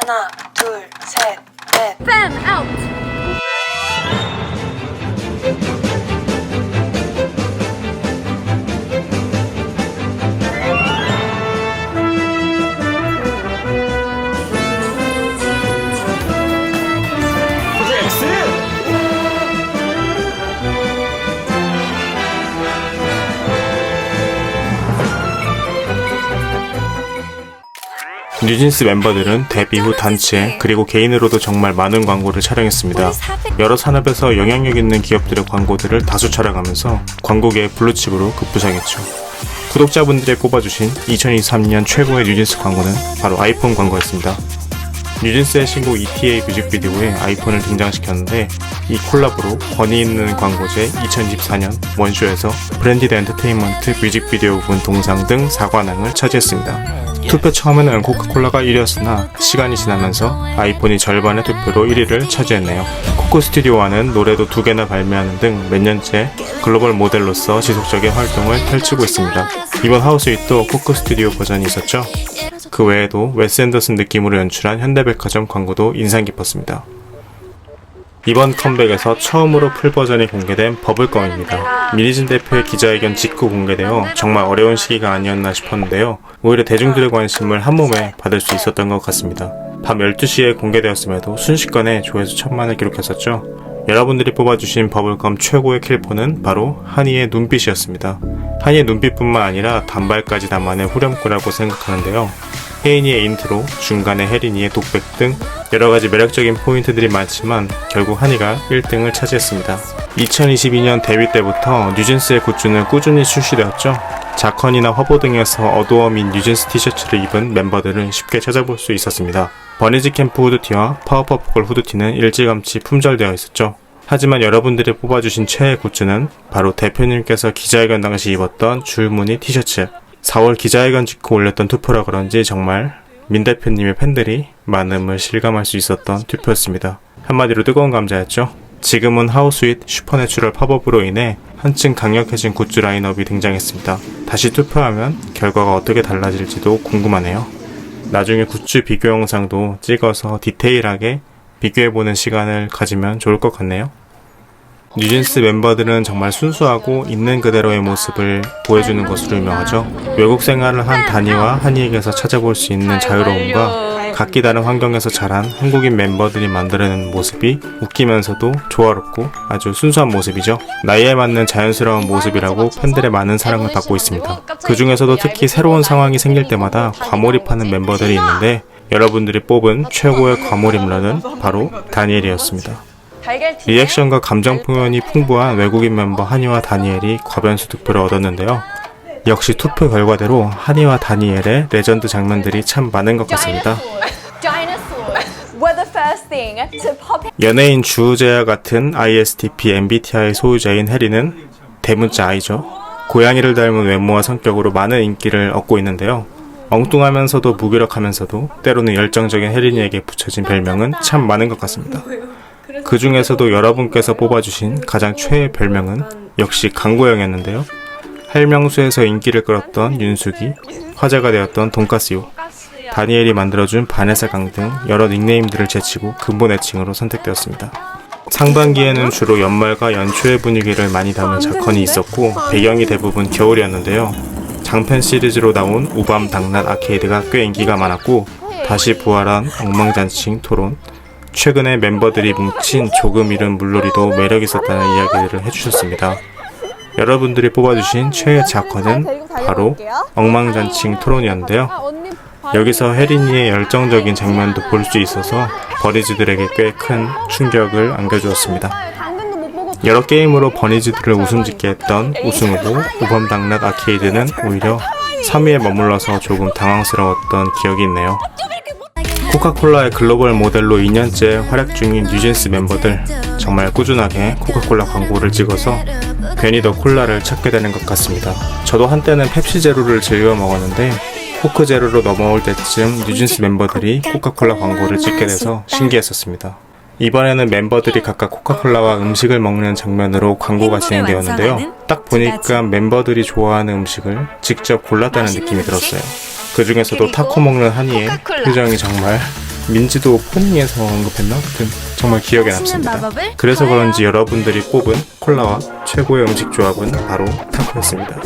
하나, 둘, 셋, 넷. Fan out! 뉴진스 멤버들은 데뷔 후 단체 그리고 개인으로도 정말 많은 광고를 촬영했습니다. 여러 산업에서 영향력 있는 기업들의 광고들을 다수 촬영하면서 광고계의 블루칩으로 급부상했죠. 구독자분들이 꼽아주신 2023년 최고의 뉴진스 광고는 바로 아이폰 광고였습니다. 뉴진스의 신곡 ETA 뮤직비디오에 아이폰을 등장시켰는데 이 콜라보로 권위 있는 광고제 2024년 원쇼에서 브랜디드 엔터테인먼트 뮤직비디오 부분 동상 등 4관왕을 차지했습니다. 투표 처음에는 코카콜라가 1위였으나 시간이 지나면서 아이폰이 절반의 투표로 1위를 차지했네요. 코코 스튜디오와는 노래도 2개나 발매하는 등 몇 년째 글로벌 모델로서 지속적인 활동을 펼치고 있습니다. 이번 하우스윗도 코코 스튜디오 버전이 있었죠. 그 외에도 웨스 앤더슨 느낌으로 연출한 현대백화점 광고도 인상 깊었습니다. 이번 컴백에서 처음으로 풀버전이 공개된 버블검입니다. 민희진 대표의 기자회견 직후 공개되어 정말 어려운 시기가 아니었나 싶었는데요. 오히려 대중들의 관심을 한몸에 받을 수 있었던 것 같습니다. 밤 12시에 공개되었음에도 순식간에 조회수 1000만을 기록했었죠. 여러분들이 뽑아주신 버블검 최고의 킬포는 바로 한이의 눈빛이었습니다. 한이의 눈빛뿐만 아니라 단발까지 담아낸 후렴구라고 생각하는데요. 혜인이의 인트로, 중간에 혜린이의 독백 등 여러가지 매력적인 포인트들이 많지만 결국 한이가 1등을 차지했습니다. 2022년 데뷔 때부터 뉴진스의 굿즈는 꾸준히 출시되었죠. 자컨이나 화보 등에서 어두워민 뉴진스 티셔츠를 입은 멤버들은 쉽게 찾아볼 수 있었습니다. 버니즈 캠프 후드티와 파워퍼프걸 후드티는 일찌감치 품절되어 있었죠. 하지만 여러분들이 뽑아주신 최애 굿즈는 바로 대표님께서 기자회견 당시 입었던 줄무늬 티셔츠. 4월 기자회견 직후 올렸던 투표라 그런지 정말 민 대표님의 팬들이 많음을 실감할 수 있었던 투표였습니다. 한마디로 뜨거운 감자였죠. 지금은 하우스윗 슈퍼내추럴 팝업으로 인해 한층 강력해진 굿즈 라인업이 등장했습니다. 다시 투표하면 결과가 어떻게 달라질지도 궁금하네요. 나중에 굿즈 비교 영상도 찍어서 디테일하게 비교해보는 시간을 가지면 좋을 것 같네요. 뉴진스 멤버들은 정말 순수하고 있는 그대로의 모습을 보여주는 것으로 유명하죠. 외국 생활을 한 다니와 한이에게서 찾아볼 수 있는 자유로움과 각기 다른 환경에서 자란 한국인 멤버들이 만들어내는 모습이 웃기면서도 조화롭고 아주 순수한 모습이죠. 나이에 맞는 자연스러운 모습이라고 팬들의 많은 사랑을 받고 있습니다. 그 중에서도 특히 새로운 상황이 생길 때마다 과몰입하는 멤버들이 있는데 여러분들이 뽑은 최고의 과몰입러는 바로 다니엘이었습니다. 리액션과 감정 표현이 풍부한 외국인 멤버 한이와 다니엘이 과반수 투표를 얻었는데요. 역시 투표 결과대로 한이와 다니엘의 레전드 장면들이 참 많은 것 같습니다. 연예인 주우재와 같은 ISTP MBTI 소유자인 해리는 대문자 I죠. 고양이를 닮은 외모와 성격으로 많은 인기를 얻고 있는데요. 엉뚱하면서도 무기력하면서도 때로는 열정적인 혜린이에게 붙여진 별명은 참 많은 것 같습니다. 그 중에서도 여러분께서 뽑아주신 가장 최애 별명은 역시 강구영이었는데요. 할명수에서 인기를 끌었던 윤숙이, 화제가 되었던 돈가스요, 다니엘이 만들어준 바네사강 등 여러 닉네임들을 제치고 근본 애칭으로 선택되었습니다. 상반기에는 주로 연말과 연초의 분위기를 많이 담은 자컨이 있었고 배경이 대부분 겨울이었는데요. 장편 시리즈로 나온 우밤당낮 아케이드가 꽤 인기가 많았고 다시 부활한 엉망잔치 토론, 최근에 멤버들이 뭉친 조금 이른 물놀이도 매력있었다는 이야기들을 해주셨습니다. 여러분들이 뽑아주신 최애 자컨은 바로 엉망잔치 토론이었는데요. 여기서 혜린이의 열정적인 장면도 볼 수 있어서 버니즈들에게 꽤 큰 충격을 안겨주었습니다. 여러 게임으로 버니즈들을 웃음짓게 했던 우승후보 우밤당낮 아케이드는 오히려 3위에 머물러서 조금 당황스러웠던 기억이 있네요. 코카콜라의 글로벌 모델로 2년째 활약 중인 뉴진스 멤버들, 정말 꾸준하게 코카콜라 광고를 찍어서 괜히 더 콜라를 찾게 되는 것 같습니다. 저도 한때는 펩시 제로를 즐겨 먹었는데 코크 제로로 넘어올 때쯤 뉴진스 멤버들이 코카콜라 광고를 찍게 돼서 신기했었습니다. 이번에는 멤버들이 각각 코카콜라와 음식을 먹는 장면으로 광고가 진행되었는데요. 딱 보니까 멤버들이 좋아하는 음식을 직접 골랐다는 느낌이 들었어요. 그 중에서도 타코 먹는 한이의 표정이 정말 민지도 포닝에서 언급했나? 아무튼 정말 기억에 남습니다. 그래서 그런지 여러분들이 뽑은 콜라와 최고의 음식 조합은 바로 타코였습니다.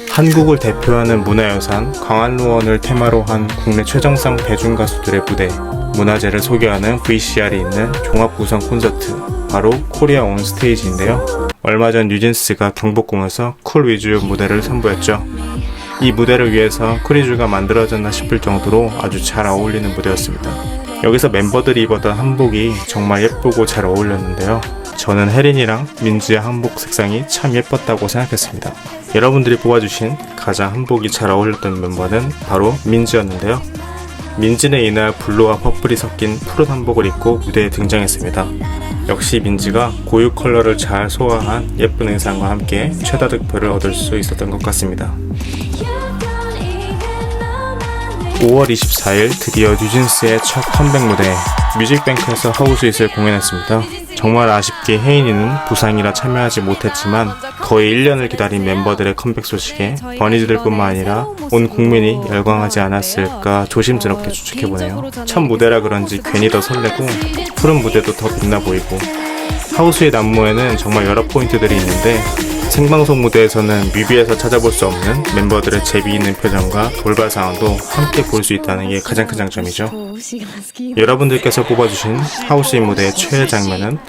한국을 대표하는 문화유산 광안루원을 테마로 한 국내 최정상 대중가수들의 무대, 문화재를 소개하는 VCR이 있는 종합 구성 콘서트, 바로 코리아 온 스테이지인데요. 얼마 전 뉴진스가 경복궁에서 쿨 위즈 무대를 선보였죠. 이 무대를 위해서 크리즈가 만들어졌나 싶을 정도로 아주 잘 어울리는 무대였습니다. 여기서 멤버들이 입었던 한복이 정말 예쁘고 잘 어울렸는데요. 저는 혜린이랑 민지의 한복 색상이 참 예뻤다고 생각했습니다. 여러분들이 뽑아주신 가장 한복이 잘 어울렸던 멤버는 바로 민지였는데요. 민지는 이날 블루와 퍼플이 섞인 푸른 한복을 입고 무대에 등장했습니다. 역시 민지가 고유 컬러를 잘 소화한 예쁜 의상과 함께 최다 득표를 얻을 수 있었던 것 같습니다. 5월 24일 드디어 뉴진스의 첫 컴백 무대 뮤직뱅크에서 하우스잇을 공연했습니다. 정말 아쉽게 혜인이는 부상이라 참여하지 못했지만 거의 1년을 기다린 멤버들의 컴백 소식에 버니즈들 뿐만 아니라 온 국민이 열광하지 않았을까 조심스럽게 추측해보네요. 첫 무대라 그런지 괜히 더 설레고 푸른 무대도 더 빛나 보이고 하우스잇 안무에는 정말 여러 포인트들이 있는데 생방송 무대에서는 뮤비에서 찾아볼 수 없는 멤버들의 재미있는 표정과 돌발 상황도 함께 볼 수 있다는 게 가장 큰 장점이죠. 여러분들께서 뽑아주신 하우스잇 무대의 최애 장면은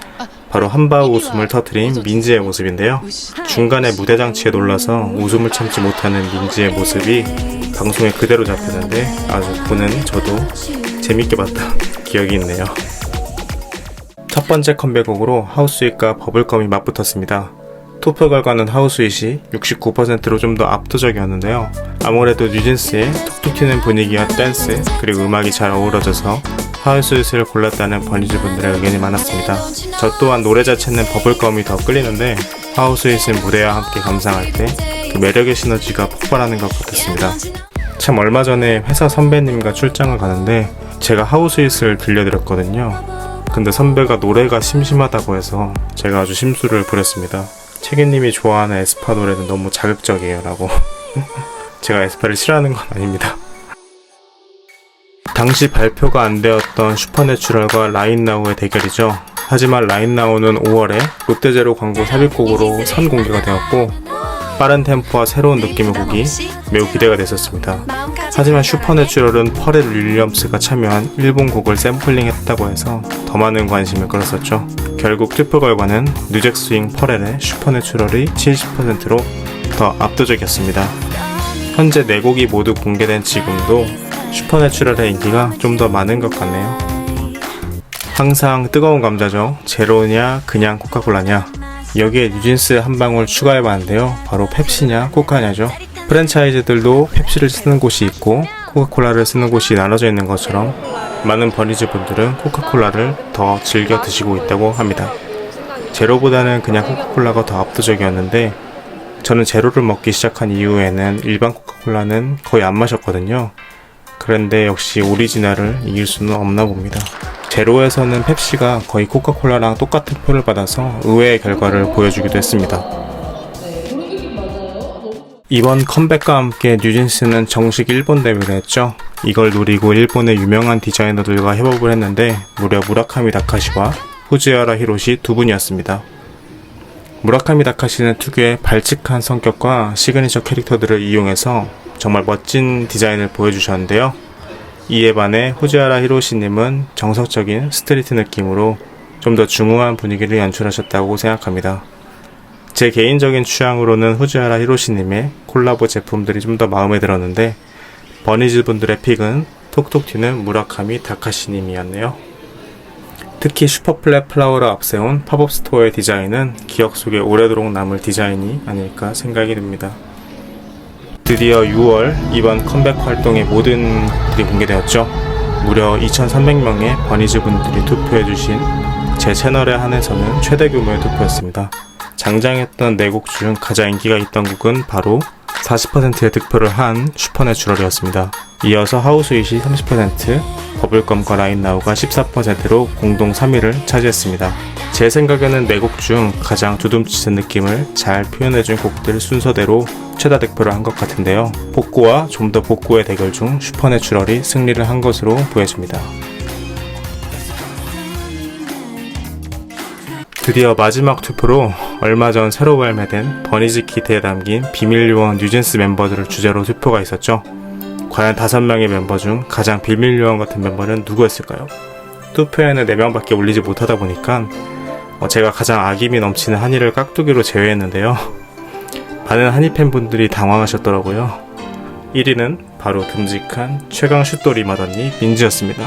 바로 한바우 웃음을 터뜨린 민지의 모습인데요. 중간에 무대 장치에 놀라서 웃음을 참지 못하는 민지의 모습이 방송에 그대로 잡혔는데 아주 보는 저도 재밌게 봤던 기억이 있네요. 첫 번째 컴백곡으로 하우스잇과 버블검이 맞붙었습니다. 투표 결과는 하우스잇이 69%로 좀 더 압도적이었는데요. 아무래도 뉴진스의 툭툭 튀는 분위기와 댄스 그리고 음악이 잘 어우러져서 하우스잇을 골랐다는 버니즈 분들의 의견이 많았습니다. 저 또한 노래 자체는 버블검이 더 끌리는데 하우스잇은 무대와 함께 감상할 때 그 매력의 시너지가 폭발하는 것 같았습니다. 참 얼마 전에 회사 선배님과 출장을 가는데 제가 하우스잇을 들려드렸거든요. 근데 선배가 노래가 심심하다고 해서 제가 아주 심술을 부렸습니다. 책임님이 좋아하는 에스파 노래는 너무 자극적이에요 라고. 제가 에스파를 싫어하는 건 아닙니다. 당시 발표가 안 되었던 슈퍼내추럴과 라인나우의 대결이죠. 하지만 라인나우는 5월에 롯데제로 광고 삽입곡으로 선공개가 되었고 빠른 템포와 새로운 느낌의 곡이 매우 기대가 됐었습니다. 하지만 슈퍼내추럴은 퍼렐 윌리엄스가 참여한 일본 곡을 샘플링했다고 해서 더 많은 관심을 끌었었죠. 결국 투표 결과는 뉴잭스윙 퍼렐의 슈퍼내추럴이 70%로 더 압도적이었습니다. 현재 4곡이 모두 공개된 지금도 슈퍼내추럴의 인기가 좀 더 많은 것 같네요. 항상 뜨거운 감자죠. 제로냐 그냥 코카콜라냐. 여기에 뉴진스 한 방울 추가해봤는데요. 바로 펩시냐 코카냐죠. 프랜차이즈들도 펩시를 쓰는 곳이 있고 코카콜라를 쓰는 곳이 나눠져 있는 것처럼 많은 버니즈 분들은 코카콜라를 더 즐겨 드시고 있다고 합니다. 제로보다는 그냥 코카콜라가 더 압도적이었는데 저는 제로를 먹기 시작한 이후에는 일반 코카콜라는 거의 안 마셨거든요. 그런데 역시 오리지널을 이길 수는 없나 봅니다. 제로에서는 펩시가 거의 코카콜라랑 똑같은 표를 받아서 의외의 결과를 보여주기도 했습니다. 이번 컴백과 함께 뉴진스는 정식 일본 데뷔를 했죠. 이걸 노리고 일본의 유명한 디자이너들과 협업을 했는데 무려 무라카미 다카시와 후지와라 히로시 두 분이었습니다. 무라카미 다카시는 특유의 발칙한 성격과 시그니처 캐릭터들을 이용해서 정말 멋진 디자인을 보여주셨는데요. 이에 반해 후지와라 히로시님은 정석적인 스트리트 느낌으로 좀 더 중후한 분위기를 연출하셨다고 생각합니다. 제 개인적인 취향으로는 후지와라 히로시님의 콜라보 제품들이 좀 더 마음에 들었는데 버니즈 분들의 픽은 톡톡 튀는 무라카미 다카시님이었네요. 특히 슈퍼플랫 플라워를 앞세운 팝업 스토어의 디자인은 기억 속에 오래도록 남을 디자인이 아닐까 생각이 듭니다. 드디어 6월 이번 컴백 활동의 모든 것들이 공개되었죠. 무려 2,300명의 버니즈 분들이 투표해주신 제 채널에 한해서는 최대 규모의 투표였습니다. 장장했던 4곡 중 가장 인기가 있던 곡은 바로 40%의 득표를 한 슈퍼내추럴이었습니다. 이어서 하우스잇이 30%, 버블검과 라인나우가 14%로 공동 3위를 차지했습니다. 제 생각에는 4곡 중 가장 두둠치는 느낌을 잘 표현해준 곡들 순서대로 최다 득표를 한 것 같은데요. 복고와 좀 더 복고의 대결 중 슈퍼내추럴이 승리를 한 것으로 보여집니다. 드디어 마지막 투표로 얼마 전 새로 발매된 버니즈 키트에 담긴 비밀 요원 뉴진스 멤버들을 주제로 투표가 있었죠. 과연 5명의 멤버 중 가장 비밀 요원 같은 멤버는 누구였을까요? 투표에는 4명밖에 올리지 못하다 보니까 제가 가장 악임이 넘치는 한이를 깍두기로 제외했는데요. 많은 한이 팬분들이 당황하셨더라고요. 1위는 바로 듬직한 최강 슛돌이 마더니 민지였습니다.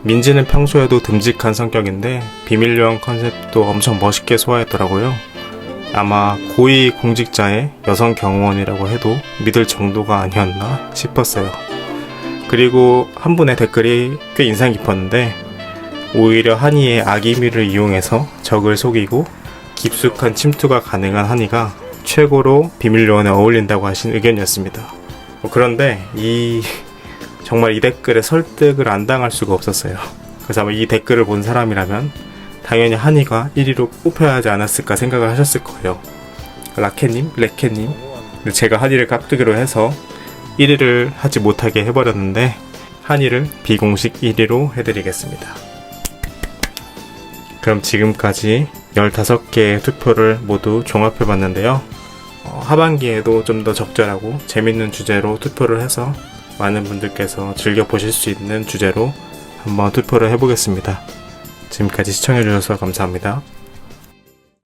민지는 평소에도 듬직한 성격인데 비밀 요원 컨셉도 엄청 멋있게 소화했더라고요. 아마 고위 공직자의 여성 경호원이라고 해도 믿을 정도가 아니었나 싶었어요. 그리고 한 분의 댓글이 꽤 인상 깊었는데 오히려 한이의 악의미를 이용해서 적을 속이고 깊숙한 침투가 가능한 한이가 최고로 비밀 요원에 어울린다고 하신 의견이었습니다. 그런데 정말 이 댓글에 설득을 안 당할 수가 없었어요. 그래서 아마 이 댓글을 본 사람이라면 당연히 한이가 1위로 뽑혀야 하지 않았을까 생각을 하셨을 거예요. 라켓님, 레켓님, 제가 한이를 깍두기로 해서 1위를 하지 못하게 해버렸는데 한이를 비공식 1위로 해드리겠습니다. 그럼 지금까지 15개의 투표를 모두 종합해봤는데요. 하반기에도 좀 더 적절하고 재밌는 주제로 투표를 해서 많은 분들께서 즐겨보실 수 있는 주제로 한번 투표를 해보겠습니다. 지금까지 시청해주셔서 감사합니다.